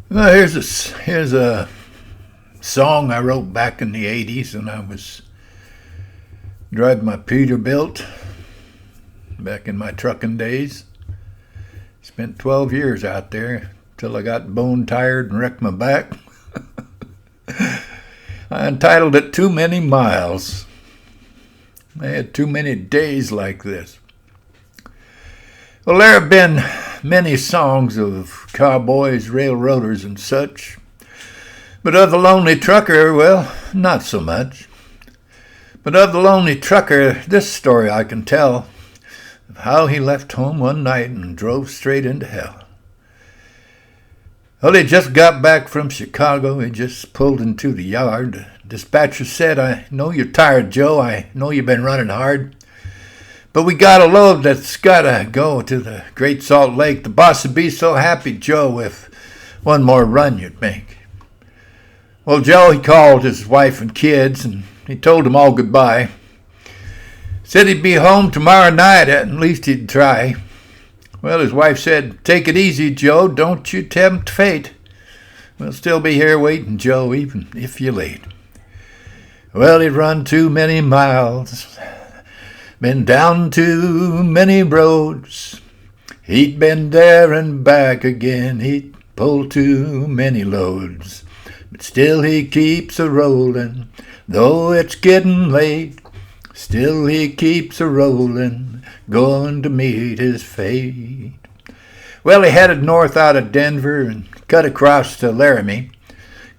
Well, here's a song I wrote back in the 80s when I was driving my Peterbilt back in my trucking days. Spent 12 years out there till I got bone tired and wrecked my back. I entitled it Too Many Miles. I had too many days like this. Well, there have been many songs of cowboys, railroaders, and such. But of the lonely trucker, well, not so much. But of the lonely trucker, this story I can tell of how he left home one night and drove straight into hell. Well, he just got back from Chicago. He just pulled into the yard. The dispatcher said, "I know you're tired, Joe. I know you've been running hard. But we got a load that's got to go to the Great Salt Lake. The boss would be so happy, Joe, if one more run you'd make." Well, Joe, he called his wife and kids, and he told them all goodbye. Said he'd be home tomorrow night, at least he'd try. Well, his wife said, "Take it easy, Joe. Don't you tempt fate. We'll still be here waiting, Joe, even if you're late." Well, he'd run too many miles, been down too many roads. He'd been there and back again. He'd pulled too many loads. But still he keeps a-rollin', though it's getting late. Still he keeps a-rollin', going to meet his fate. Well, he headed north out of Denver and cut across to Laramie.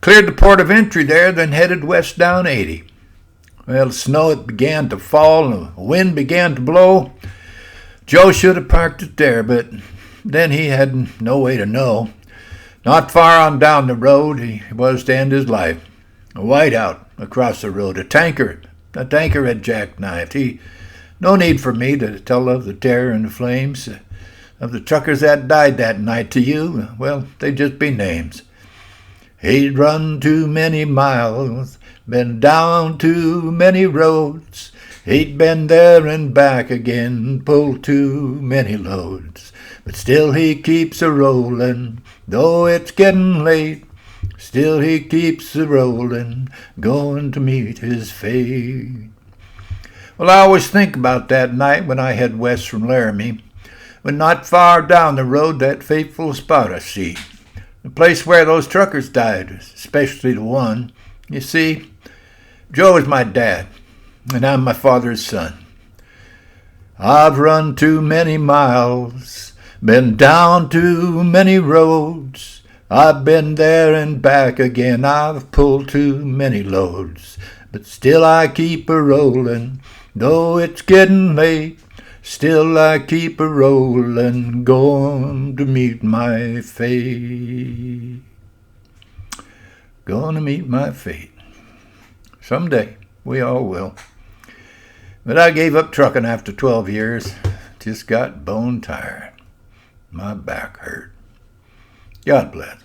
Cleared the port of entry there, then headed west down 80. Well, the snow it began to fall and the wind began to blow. Joe should have parked it there, but then he had no way to know. Not far on down the road, he was to end his life. A whiteout across the road, a tanker had jackknifed. No need for me to tell of the terror and the flames of the truckers that died that night to you. Well, they'd just be names. He'd run too many miles, been down too many roads. He'd been there and back again, pulled too many loads. But still he keeps a-rollin', though it's getting late. Still he keeps a-rollin', going to meet his fate. Well, I always think about that night when I head west from Laramie, when not far down the road that fateful spot I see. The place where those truckers died, especially the one. You see, Joe is my dad, and I'm my father's son. I've run too many miles, been down too many roads. I've been there and back again. I've pulled too many loads. But still I keep a-rollin', though it's getting late. Still I keep a-rollin', going to meet my fate. Going to meet my fate. Someday, we all will. But I gave up trucking after 12 years. Just got bone tired. My back hurt. God bless.